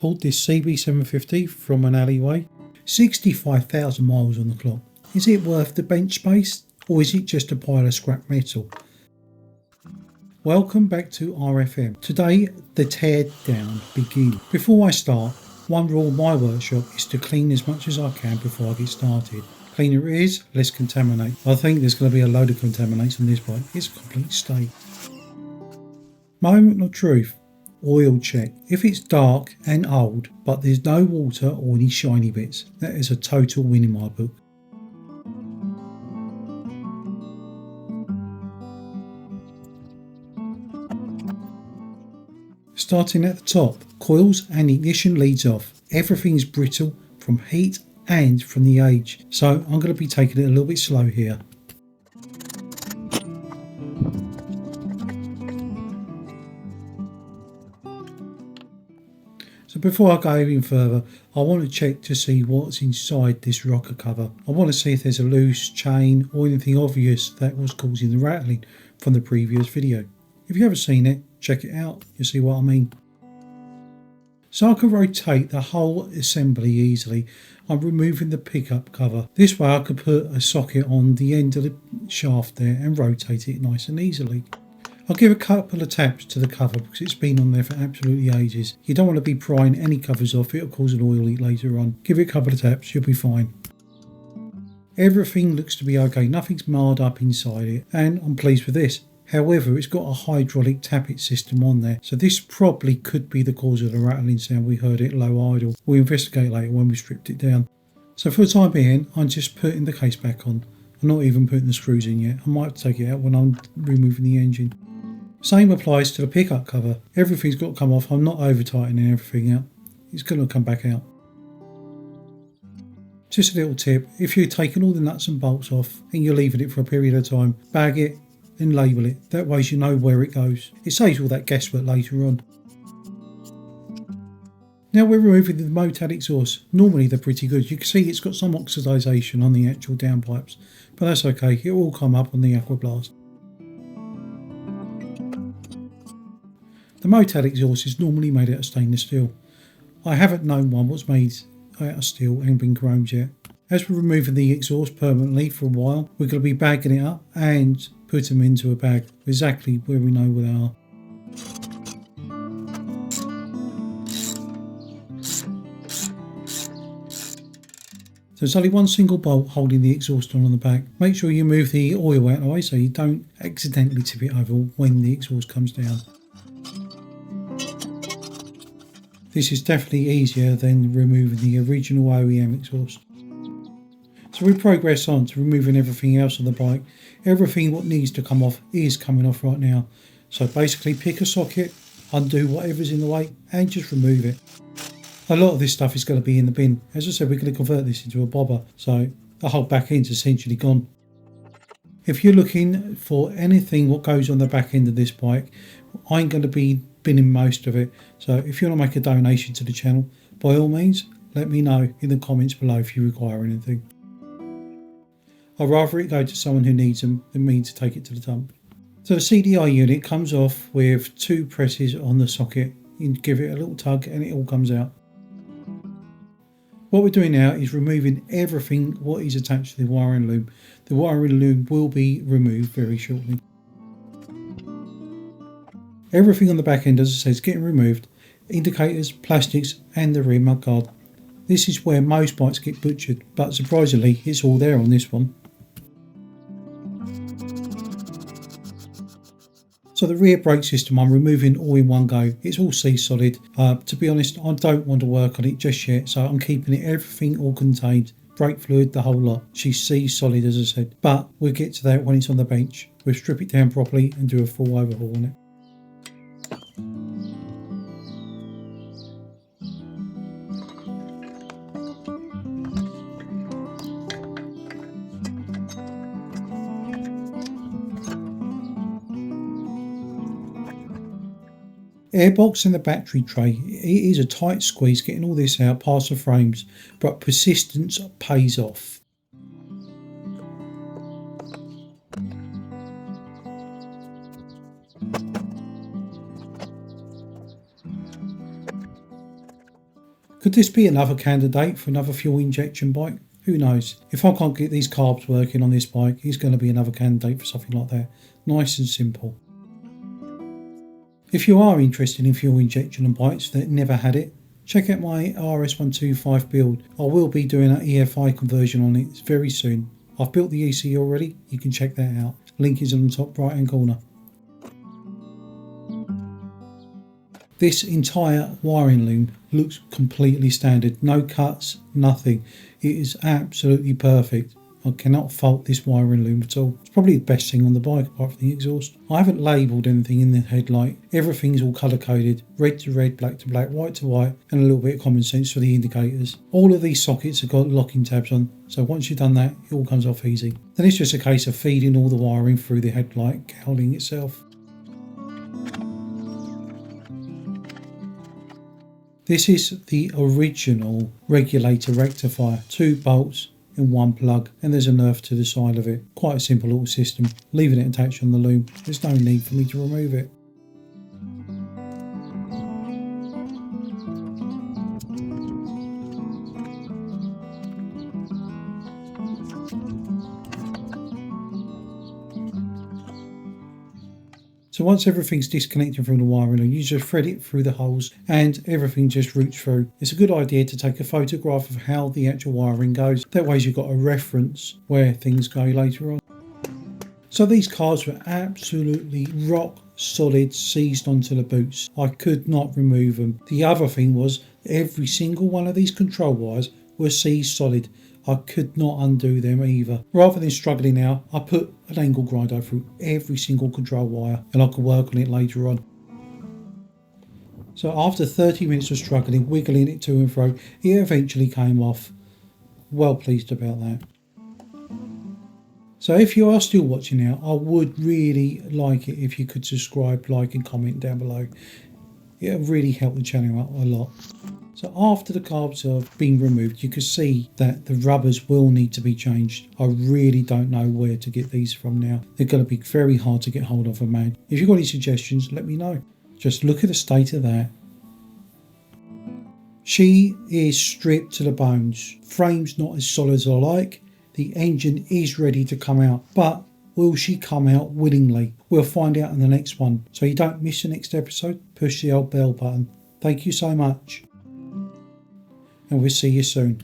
Pulled this CB750 from an alleyway. 65,000 miles on the clock. Is it worth the bench space, or is it just a pile of scrap metal? Welcome back to RFM. Today the tear down begins. Before I start, one rule of my workshop is to clean as much as I can before I get started. Cleaner it is, less contaminate. I think there's going to be a load of contamination on this bike. It's a complete state. Moment of truth. Oil check. If it's dark and old but there's no water or any shiny bits, that is a total win in my book. Starting at the top, coils and ignition leads off. Everything's brittle from heat and from the age, so I'm going to be taking it a little bit slow here. So before I go even further, I want to check to see what's inside this rocker cover. I want to see if there's a loose chain or anything obvious that was causing the rattling from the previous video. If you haven't seen it, check it out, you'll see what I mean. So I can rotate the whole assembly easily. I'm removing the pickup cover. This way I could put a socket on the end of the shaft there and rotate it nice and easily. I'll give a couple of taps to the cover because it's been on there for absolutely ages. You don't want to be prying any covers off, it'll cause an oil leak later on. Give it a couple of taps, you'll be fine. Everything looks to be okay, nothing's marred up inside it, and I'm pleased with this. However, it's got a hydraulic tappet system on there, so this probably could be the cause of the rattling sound we heard at low idle. We'll investigate later when we stripped it down. So for the time being, I'm just putting the case back on. I'm not even putting the screws in yet. I might take it out when I'm removing the engine. Same applies to the pickup cover. Everything's got to come off. I'm not over tightening everything out. It's going to come back out. Just a little tip, if you're taking all the nuts and bolts off and you're leaving it for a period of time, bag it and label it. That way you know where it goes. It saves all that guesswork later on. Now we're removing the Makit exhaust. Normally they're pretty good. You can see it's got some oxidisation on the actual downpipes, but that's okay. It will come up on the aquablast. The Makit exhaust is normally made out of stainless steel. I haven't known one was made out of steel and been chromed yet. As we're removing the exhaust permanently for a while, we're going to be bagging it up and put them into a bag exactly where we know where they are. So there's only one single bolt holding the exhaust on the back. Make sure you move the oil out of the way so you don't accidentally tip it over when the exhaust comes down. This is definitely easier than removing the original OEM exhaust. So we progress on to removing everything else on the bike. Everything what needs to come off is coming off right now. So basically pick a socket, undo whatever's in the way and just remove it. A lot of this stuff is going to be in the bin. As I said, we're going to convert this into a bobber. So the whole back end's essentially gone. If you're looking for anything what goes on the back end of this bike, I'm going to be binning most of it. So if you want to make a donation to the channel, by all means, let me know in the comments below if you require anything. I'd rather it go to someone who needs them than me to take it to the dump. So the CDI unit comes off with 2 presses on the socket. You give it a little tug and it all comes out. What we're doing now is removing everything what is attached to the wiring loom. The wiring loom will be removed very shortly. Everything on the back end, as I said, is getting removed. Indicators, plastics and the rear mudguard. This is where most bikes get butchered, but surprisingly it's all there on this one. So the rear brake system I'm removing all in one go. It's all C-solid. To be honest, I don't want to work on it just yet, so I'm keeping it everything all contained. Brake fluid, the whole lot. She's C-solid as I said, but we'll get to that when it's on the bench. We'll strip it down properly and do a full overhaul on it. Airbox and the battery tray. It is a tight squeeze getting all this out past the frames, but persistence pays off. Could this be another candidate for another fuel injection bike? Who knows? If I can't get these carbs working on this bike, it's going to be another candidate for something like that. Nice and simple. If you are interested in fuel injection on bikes that never had it, check out my RS125 build. I will be doing an EFI conversion on it very soon. I've built the ECU already, you can check that out. Link is on the top right hand corner. This entire wiring loom looks completely standard, no cuts, nothing. It is absolutely perfect. I cannot fault this wiring loom at all. It's probably the best thing on the bike apart from the exhaust. I haven't labelled anything in the headlight. Everything's all colour coded, red to red, black to black, white to white, and a little bit of common sense for the indicators. All of these sockets have got locking tabs on, so once you've done that, it all comes off easy. Then it's just a case of feeding all the wiring through the headlight cowling itself. This is the original regulator rectifier, 2 bolts in 1 plug, and there's an earth to the side of it. Quite a simple little system. Leaving it attached on the loom, there's no need for me to remove it. So once everything's disconnected from the wiring, you just thread it through the holes and everything just routes through. It's a good idea to take a photograph of how the actual wiring goes. That way you've got a reference where things go later on. So these cars were absolutely rock solid, seized onto the boots. I could not remove them. The other thing was every single one of these control wires was seized solid. I could not undo them either. Rather than struggling now, I put an angle grinder through every single control wire and I could work on it later on. So after 30 minutes of struggling, wiggling it to and fro, it eventually came off. Well pleased about that. So if you are still watching now, I would really like it if you could subscribe, like and comment down below. It would really help the channel out a lot. So after the carbs have been removed, you can see that the rubbers will need to be changed. I really don't know where to get these from now. They're going to be very hard to get hold of, man. If you've got any suggestions, let me know. Just look at the state of that. She is stripped to the bones. Frame's not as solid as I like. The engine is ready to come out, but will she come out willingly? We'll find out in the next one. So you don't miss the next episode, push the old bell button. Thank you so much. And we'll see you soon.